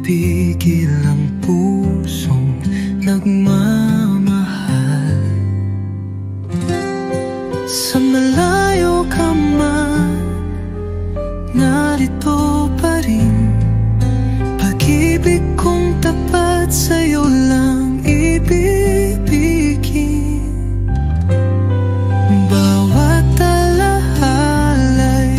pipigil ang pusong nagmamahal. Sa malayo ka man, narito pa rin. Pag-ibig kong tapat sa'yo lang ibibigin. Bawat alahalay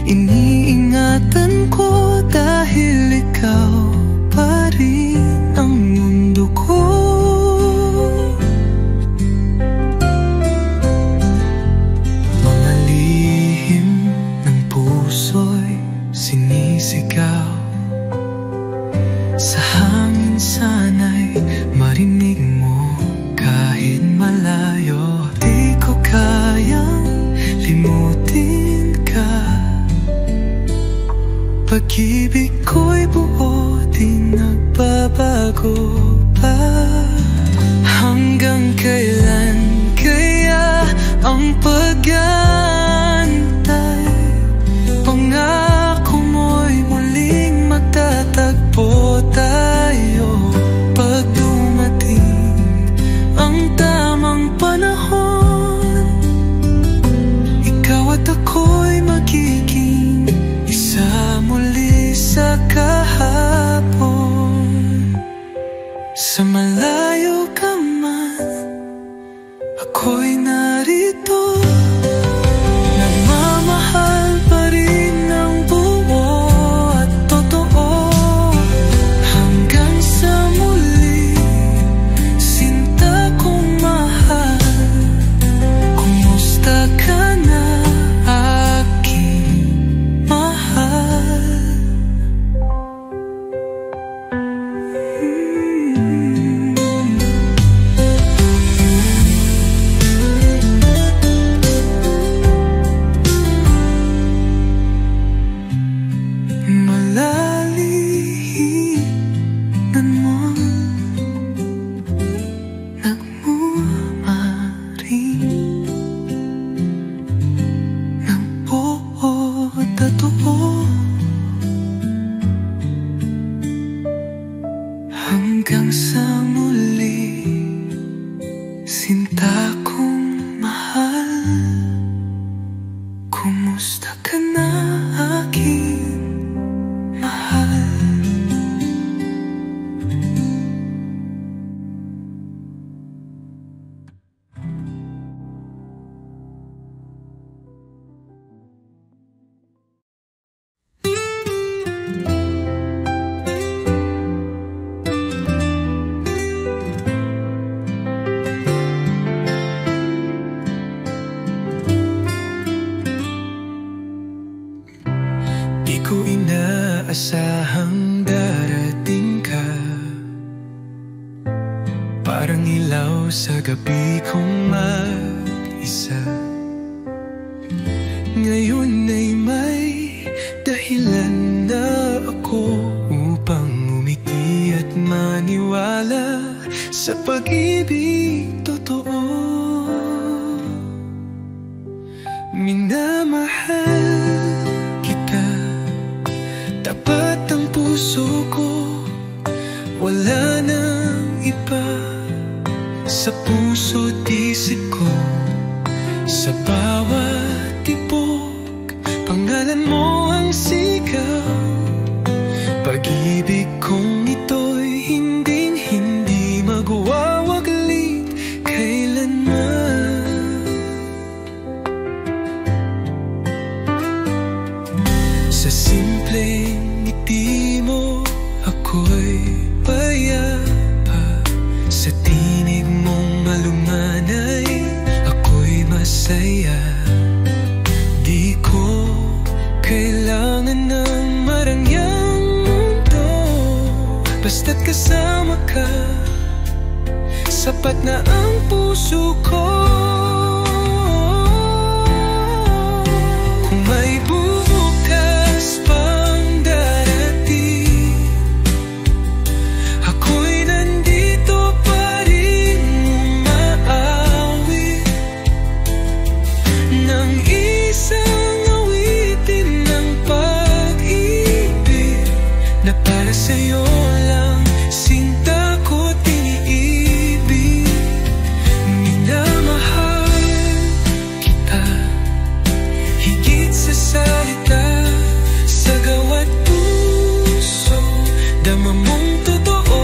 iniingatan ko, dahil ikaw pa rin ang mundo ko. Mga lihim ng puso'y sinisigaw. Sa hangin sana'y marinig mo kahit malayo. Di ko kayang limutin ka. Pag-ibig ko'y buo, di nagbabago pa. Hanggang kailan kaya ang pag-aantay? Pangako mo'y muling magtatagpo tayo. Pag dumating ang tamang panahon, ikaw at ako'y magiging isa muli sa kahapon. Sa malayo ka man, ako'y narito. Nagmamahal pa rin ng buo at totoo. Hanggang sa muli, sinta kong mahal. Kumusta ka na, aking mahal? Malalihinan mo, nagmamaring ng buo at totoo. Hanggang sa muli, sinta kong mahal. Kumusta ka na, aking mahal? Di ko inaasahang darating ka. Parang ilaw sa gabi kong mag-isa. Ngayon ay may dahilan na ako upang umiti at maniwala sa pag-ibig totoo. Minamahal kita, tapat ang puso ko. Wala nang iba sa puso't isip ko. Sa bawat tibok, pangalan mo ang sigaw. Pag-ibig kong ito'y hinding-hindi magwawaglit kailanman. Sa simpleng ngiti mo, ako'y payapa. Sa tinig mong malumanay, ako'y masaya. Di ko kailangan ng marangyang mundo. Basta't kasama ka, sapat na ang puso ko. Kung may bukas pang darating, ako'y nandito pa rin umaawit ng isang awitin ng pag-ibig. na para sa'yo lang sinta ko't iniibig. Minamahal kita higit sa salita, sa gawa't puso dama mong totoo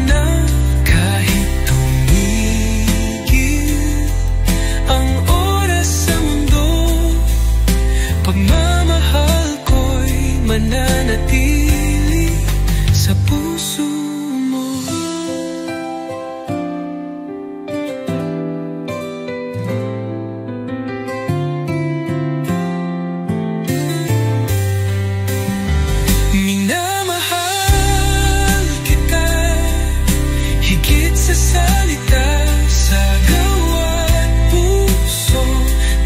na kahit tumigil ang oras sa mundo, pagmamahal ko'y mananatili sa puso mo. Minamahal kita higit sa salita, sa gawa't puso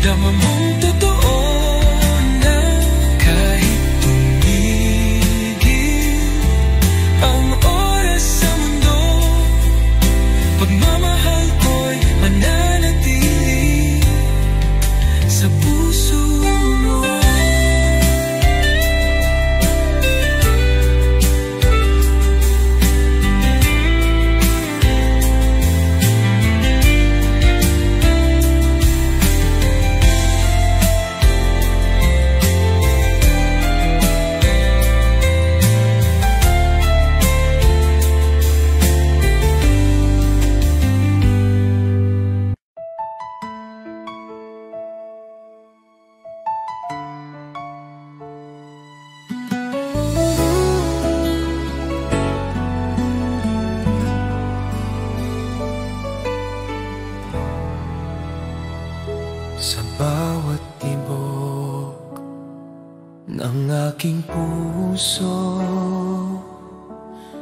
dama mong totoo na kahit tumigil ang oras sa mundo, pagmamahal ko'y mananatili sa puso mo. Sa bawat tibok ng aking puso,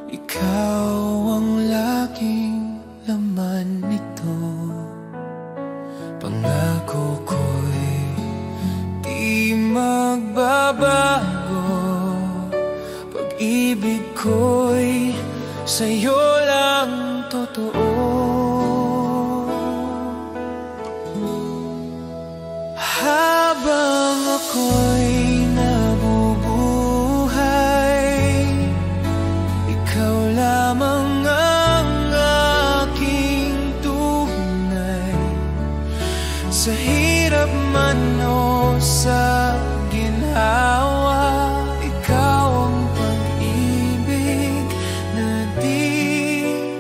ikaw ang laging laman nito. Pangako ko'y di magbabago, pag-ibig ko'y sa'yo lang totoo. Habang ako'y nabubuhay, ikaw lamang ang aking tunay. Sa hirap man o sa ginhawa, ikaw ang pag-ibig na di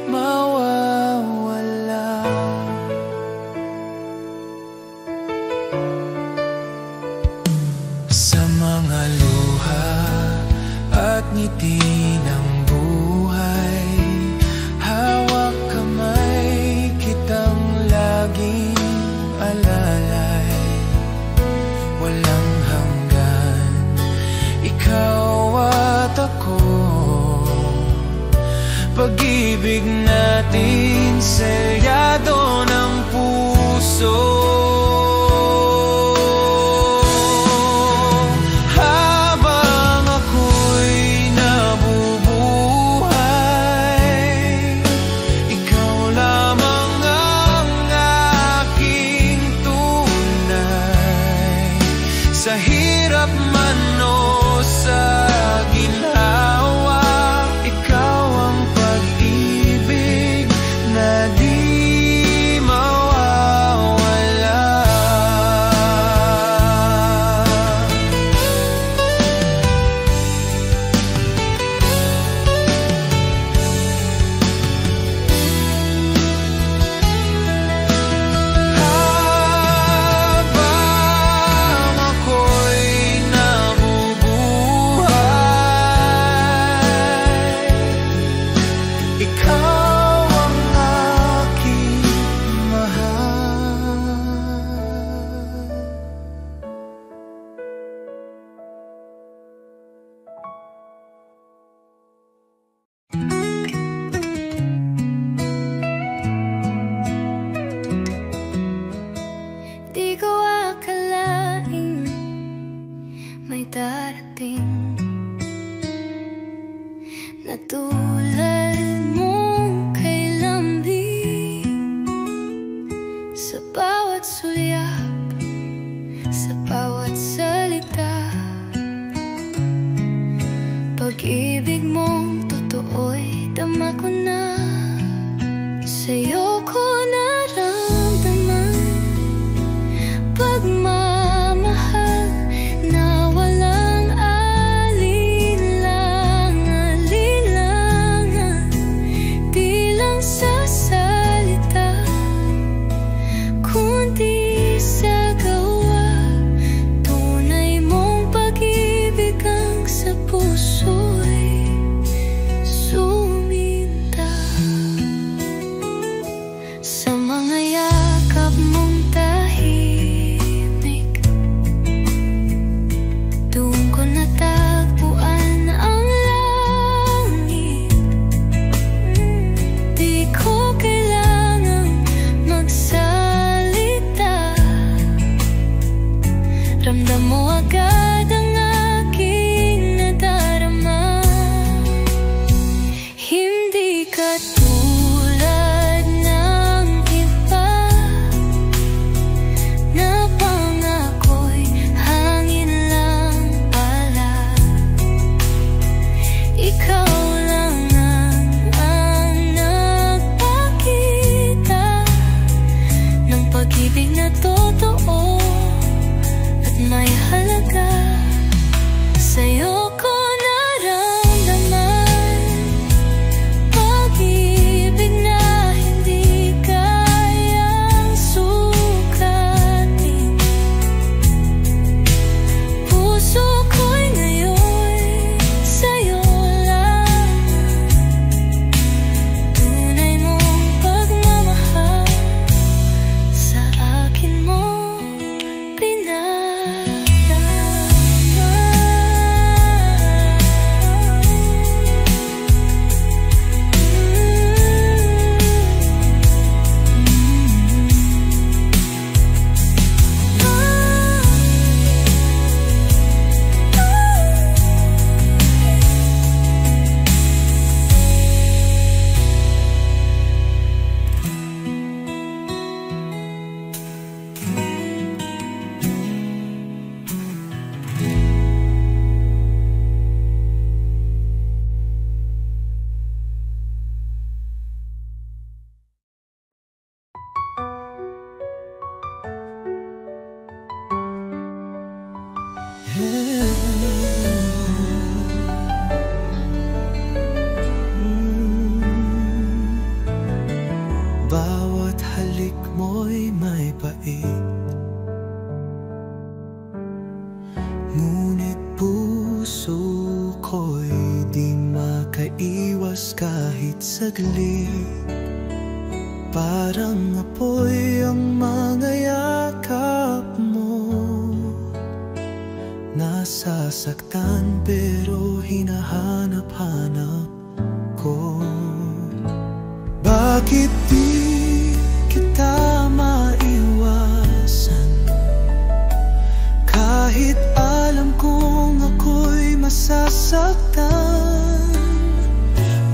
mawawala. Sa mga luha at ngiti ng buhay, hawak kamay kitang laging alalay. Walang hanggan, ikaw at ako, pag-ibig natin selyado ng puso. Sa hirap man o sa ginhawa, ikaw ang pag-ibig na di mawawala. Di ko akalain may darating na tulad mong kay lambing. Sa bawat sulyap, sa bawat salita, pag pag-ibig mong totoo'y dama ko na. Sa'yo ko naramdaman pagmamahal na walang alinlangan. Di lang sa salita, kundi sa gawa. Tunay mong pag-ibig ang sa puso'y suminta. Sa mga yakap mong tahimik, doon ko natagpuan ang langit. Di ko kailangang magsalita, ramdam mo agad ang aking nadarama. Hindi ka tulad ng iba na pangako'y hangin lang pala. Ikaw lang ang nagpakita ng pag-ibig na totoo at may halaga. Sa'yo ko naramdaman pag-ibig na hindi kayang sukatin. Puso ko'y ngayon sa'yo lang. Tunay mong pagmamahal sa akin mo Bawat halik mo'y may pait, ngunit puso ko'y di makaiwas kahit saglit. Parang apoy ang mga yakap mo, nasasaktan pero hinahanap-hanap ko. Bakit di kita maiwasan, kahit alam kong ako'y masasaktan?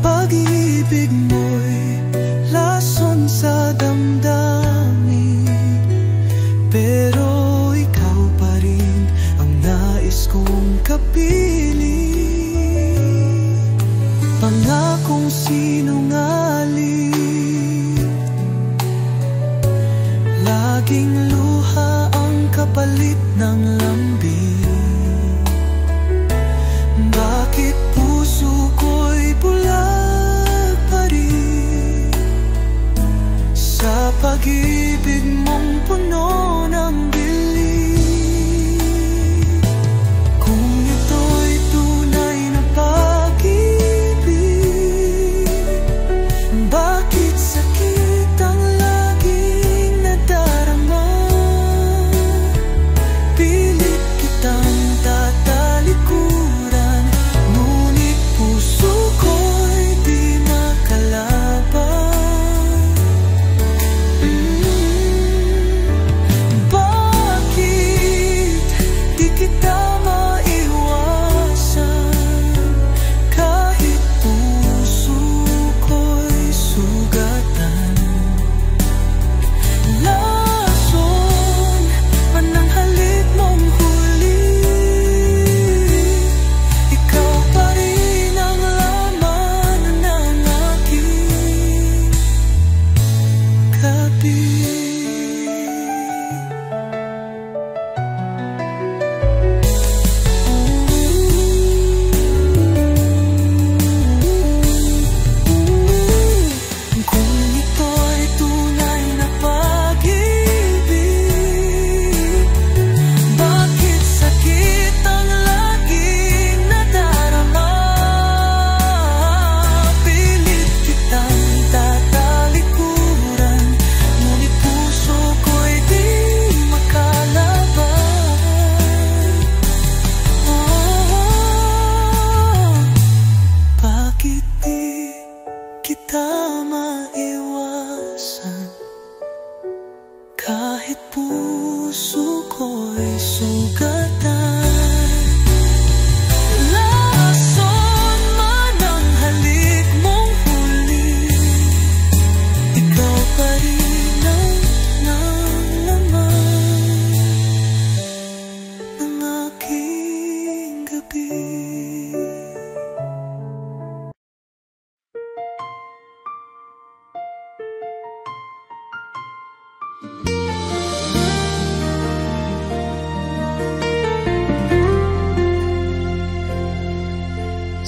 Pag-ibig mo'y lason sa damdamin, pero ikaw pa rin ang nais kong kapiling. Pangakong sinungaling, laging luha ang kapalit ng lambing. Bakit puso ko'y bulag pa rin sa pag-ibig mong puno ng dilim? Kung ito'y tunay na pag-ibig, bakit sakit ang laging nadarama? Pilit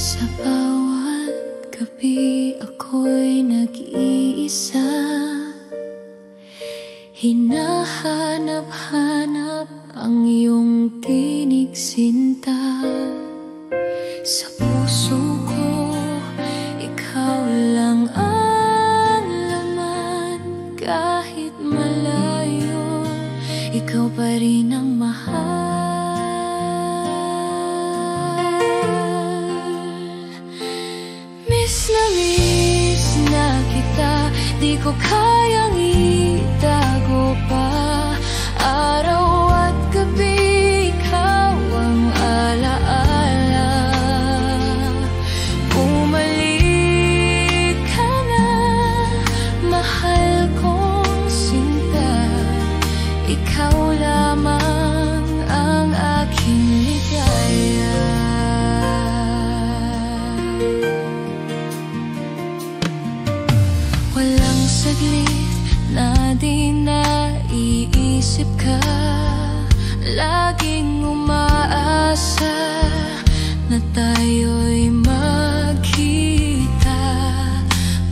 Sa bawat gabi ako'y nag-iisa, hinahanap-hanap ang iyong tinig, sinta. Sa puso ko, ikaw lang ang laman. Kahit malayo, ikaw pa rin ang mahal. Miss na kita, di ko kayang itago pa. Araw at gabi, ikaw ang alaala. Bumalik ka na, mahal kong sinta. Ikaw lamang ang aking ligaya. Walang saglit na di naiisip ka. Laging umaasa na tayo'y magkita.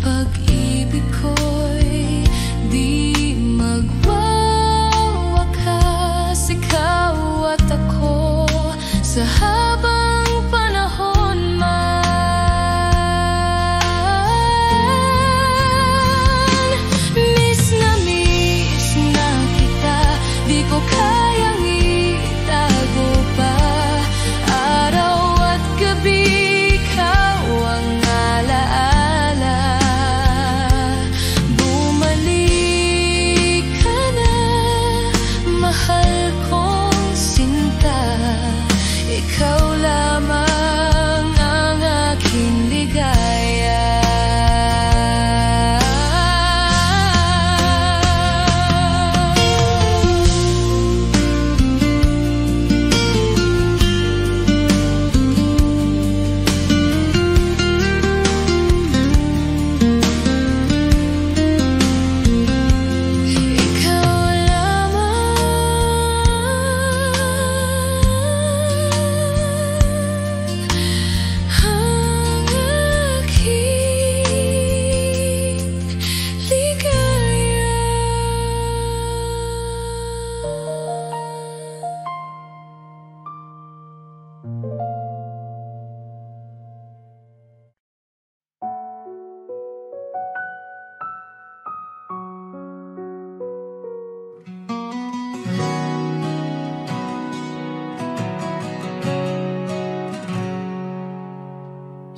Pag-ibig ko'y di magwawakas. Ikaw at ako sa habang panahon man. Miss na kita, di ko kayang itago pa. Araw at gabi, ikaw ang alaala. Bumalik ka na, mahal kong sinta. Ikaw lamang ang aking ligaya.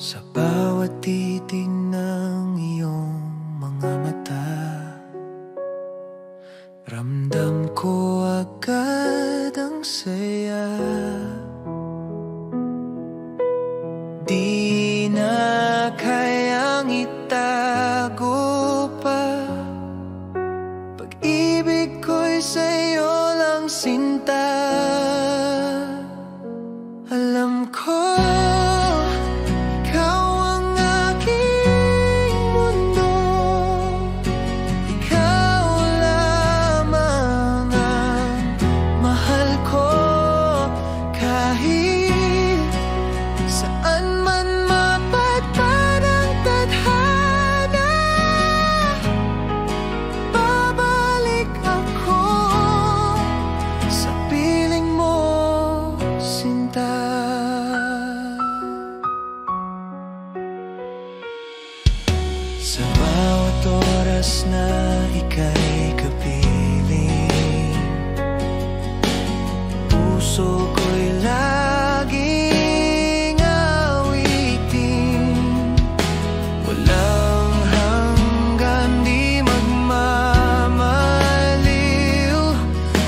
Sa bawat titig ng iyong mga mata, ramdam ko agad ang saya. Di na kayang itago pa. Pag-ibig ko'y sa'yo lang, sinta. Alam ko sa bawat oras na ika'y kapiling, puso ko'y laging awitin. Walang hanggan, di magmamaliw.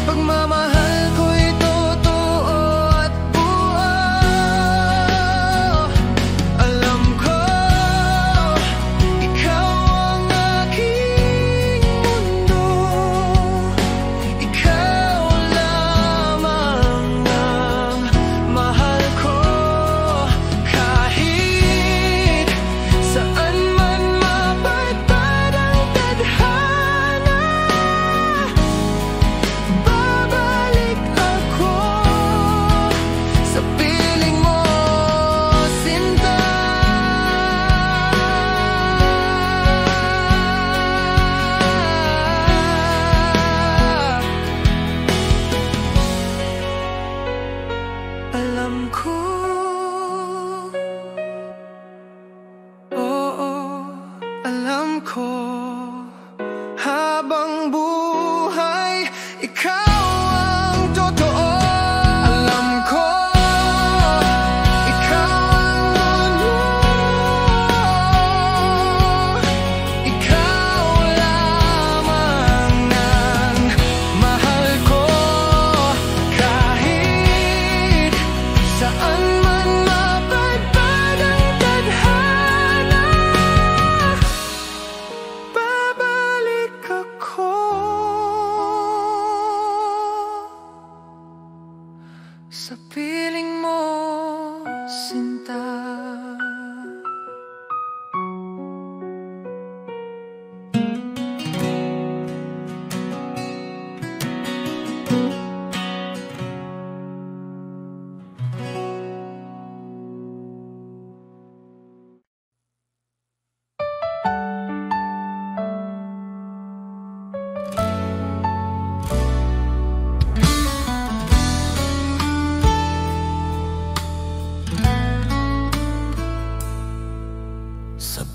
Pagmamahal ko'y totoo at buo. Alam ko ikaw ang aking mundo.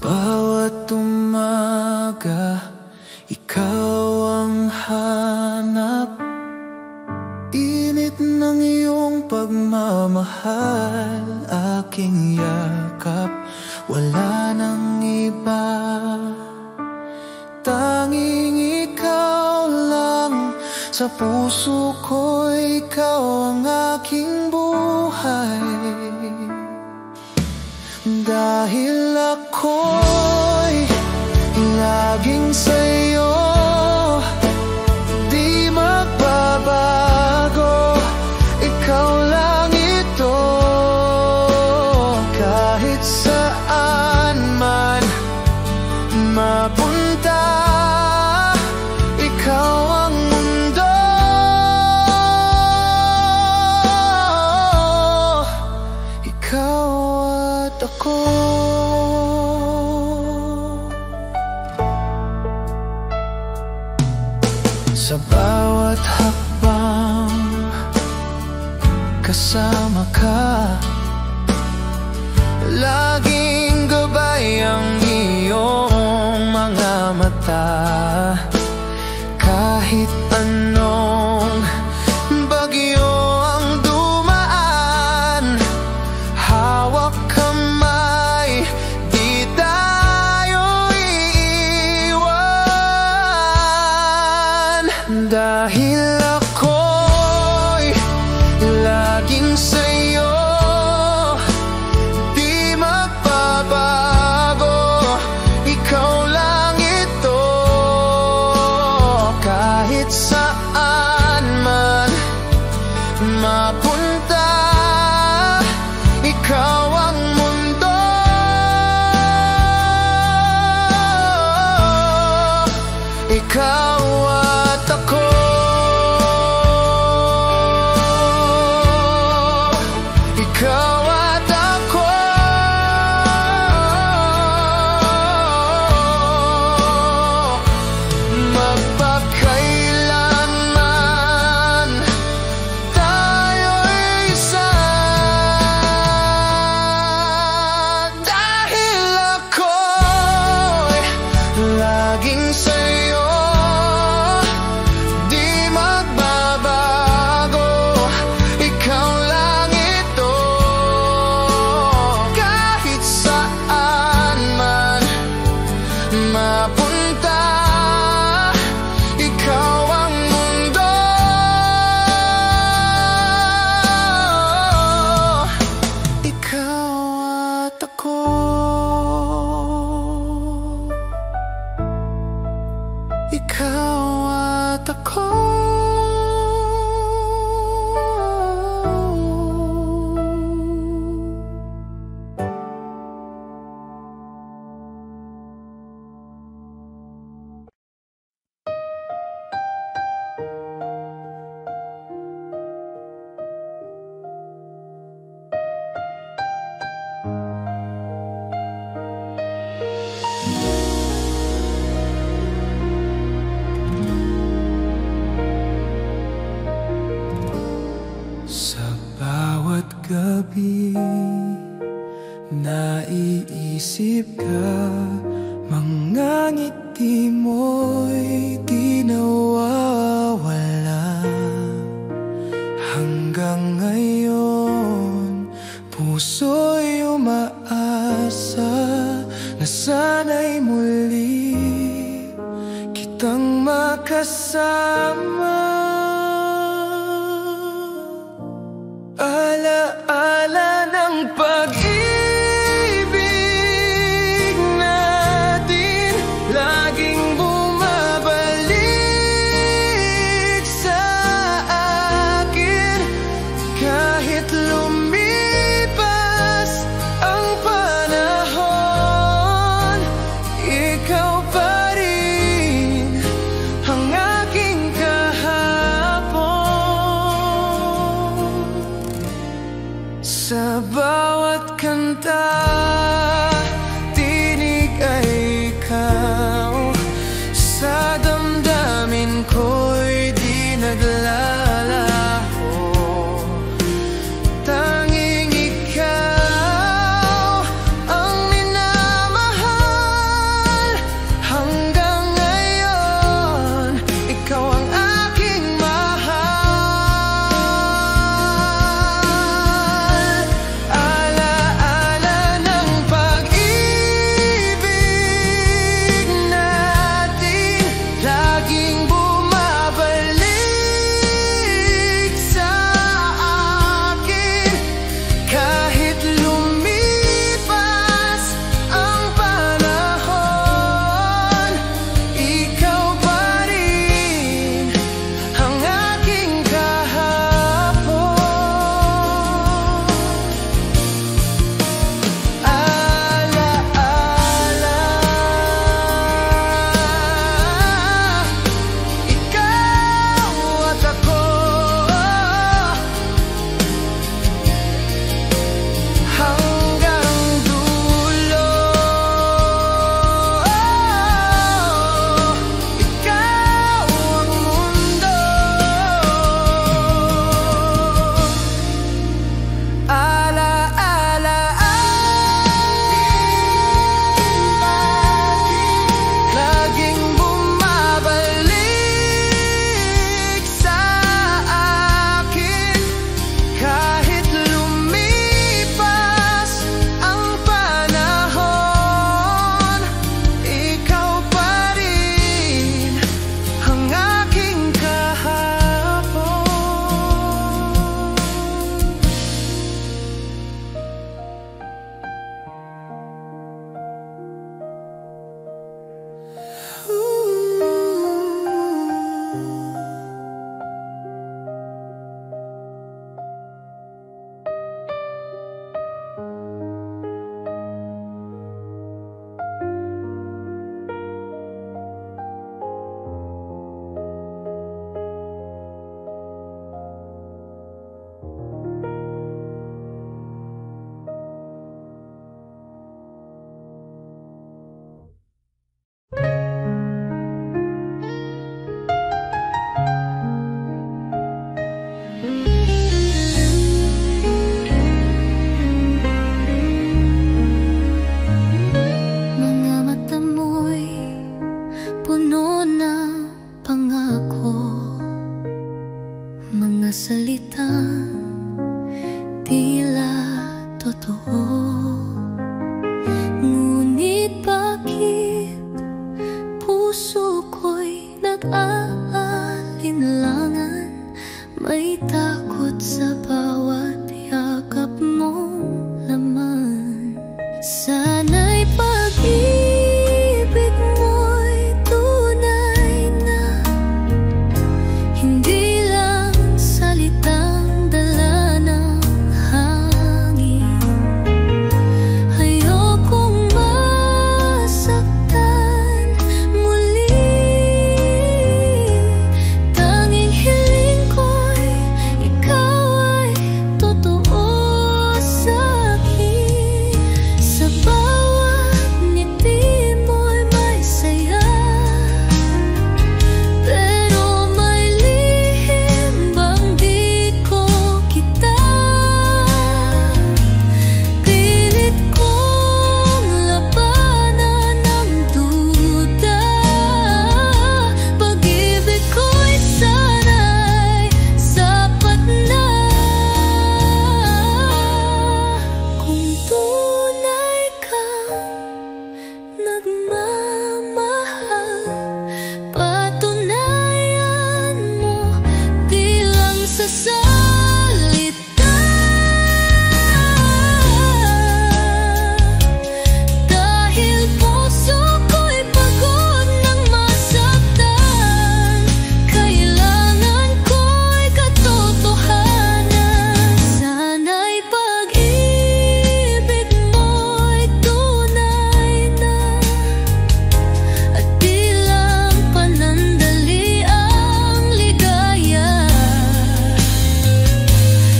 bawat umaga, ikaw ang hanap. Init ng iyong pagmamahal, aking yakap. Wala nang iba, tanging ikaw lang. Sa puso ko, ikaw ang aking buhay. Dahil ako'y laging sa'yo, di magbabago. Ikaw lang ito, kahit saan man mapunta. Ikaw ang mundo, ikaw at ako. Sa bawat hakbang, kasama ka. Laging gabay ang iyong mga mata. Kahit anong bagyo ang dumaan, hawak kamay, di tayo iiwan. Dahil ako'y laging sa'yo, di magbabago. Ikaw lang ito, kahit saan man mapunta. Ikaw ang mundo, ikaw at ako. Ikaw at ako, magpakailanman tayo'y isa. Dahil ako'y laging sa'yo, di magbabago. Ikaw lang ito, kahit saan man mapunta. Ikaw ang mundo, ikaw at ako. Ikaw at ako. Sa bawat gabi, naiisip ka. Mga ngiti mo'y di nawawala. Hanggang ngayon, puso'y umaasa na sana'y muli kitang makasama. Ala-ala ng pag-ibig natin, laging bumabalik sa akin. Kahit lumipas ang panahon, ikaw pa rin ang aking kahapon. Sa bawat kanta, tinig ay ikaw. Sa damdamin ko'y di naglalaho. Tanging ikaw ang minamahal. Sana'y pag-ibig mo'y tunay na, hindi lang salitang dala ng hangin. Ayokong masaktan muli, tanging hiling ko'y ikaw ay totoo sa'kin. Sa bawat ngiti mo'y may saya, pero may lihim bang di ko kita. Pilit kong labanan ang duda, pag-ibig ko'y sana'y sapat na. Kung tunay kang nagmamahal, patunayan mo di lang sa salita. Dahil puso ko'y pagod ng masaktan, kailangan ko'y katotohanan. Sana'y pag-ibig mo'y tunay na, at di lang panandali ang ligaya.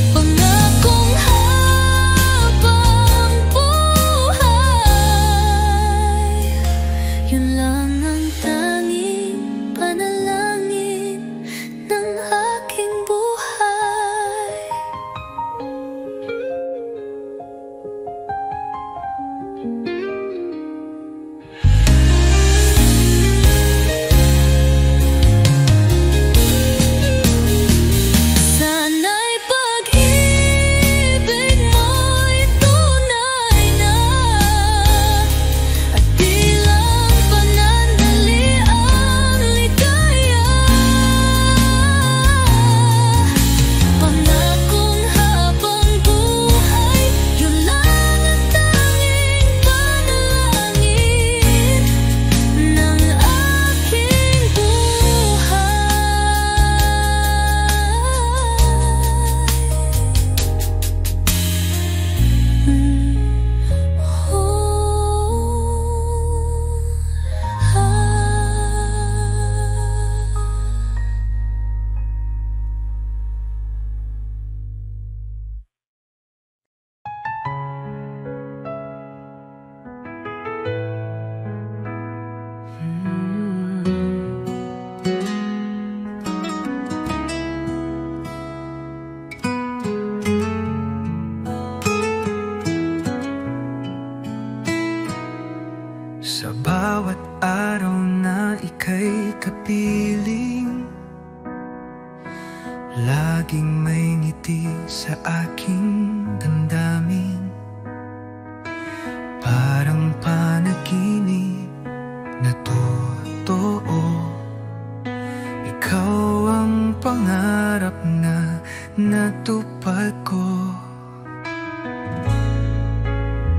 Pangakong habang buhay, yun lang ang tanging panalangin ng aking buhay. Sana'y pag-ibig mo'y tunay na, at di lang panandali ang ligaya. Pangakong habang buhay, yun lang ang tanging panalangin ng aking buhay. Sa bawat araw na ika'y kapiling, laging may ngiti sa aking damdamin. Parang panaginip na totoo, ikaw ang pangarap na natupad ko.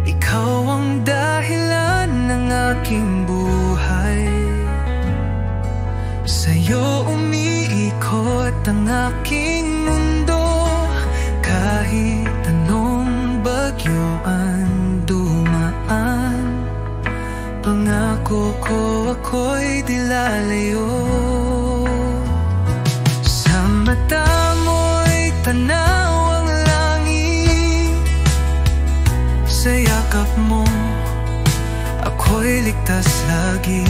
Ikaw ang dahilan ng aking buhay, sa'yo umiikot ang aking mundo. Kahit anong bagyo ang dumaan, pangako ko ako'y di lalayo. Sa mata mo'y tanaw ang langit, sa yakap mo ako'y ligtas lagi.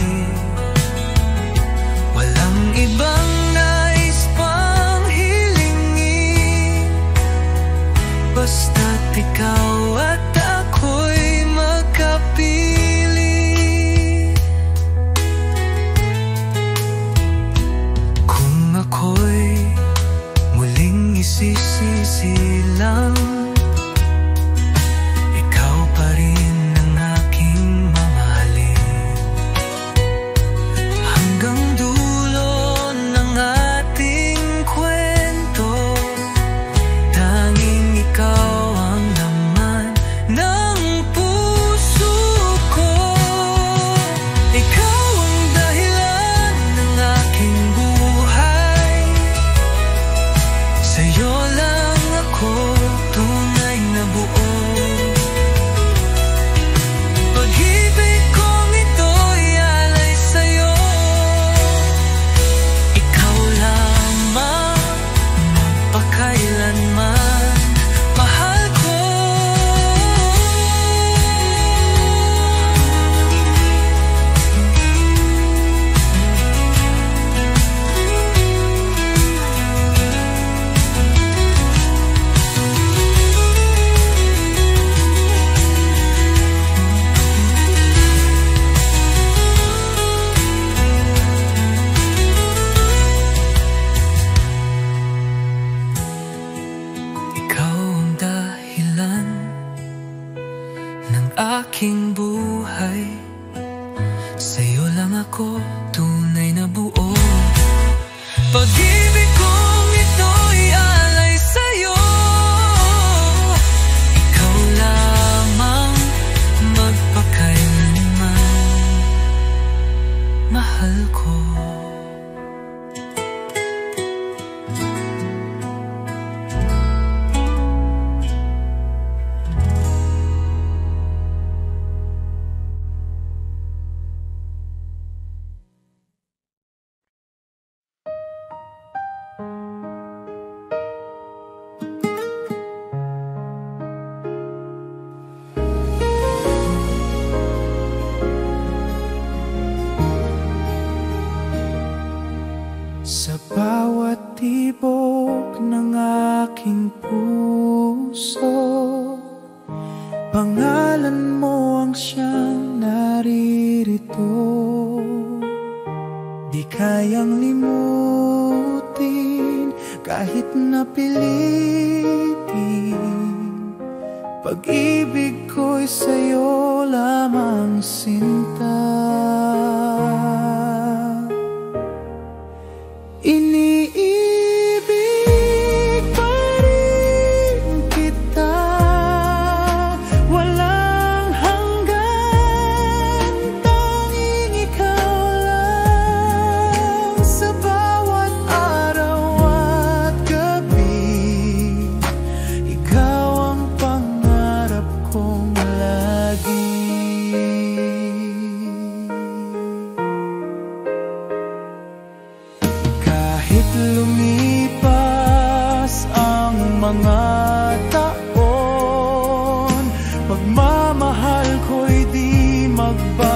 Walang ibang nais pang hilingin, basta't ikaw at ako'y magkapiling. Kung ako'y muling isisilang, ikaw pa rin ang aking mamahalin. Hanggang dulo ng ating kwento, tanging ikaw ang naman aking buhay. Sa'yo lang ako tunay na buo. Pag-ibig kong ito'y alay sa'yo. Ikaw lamang magpakailanman mahal ko. Sa bawat tibok ng aking puso, pangalan mo ang siyang naririto. Di kayang limutin kahit napilitin. Pag-ibig ko'y sa'yo lamang sinta. Iniibig pa rin kita, walang hanggan, tanging ikaw lang. Sa bawat araw at gabi, ikaw ang pangarap kong lagi. Kahit lumipas ang mga taon, pagmamahal ko'y di magbabago.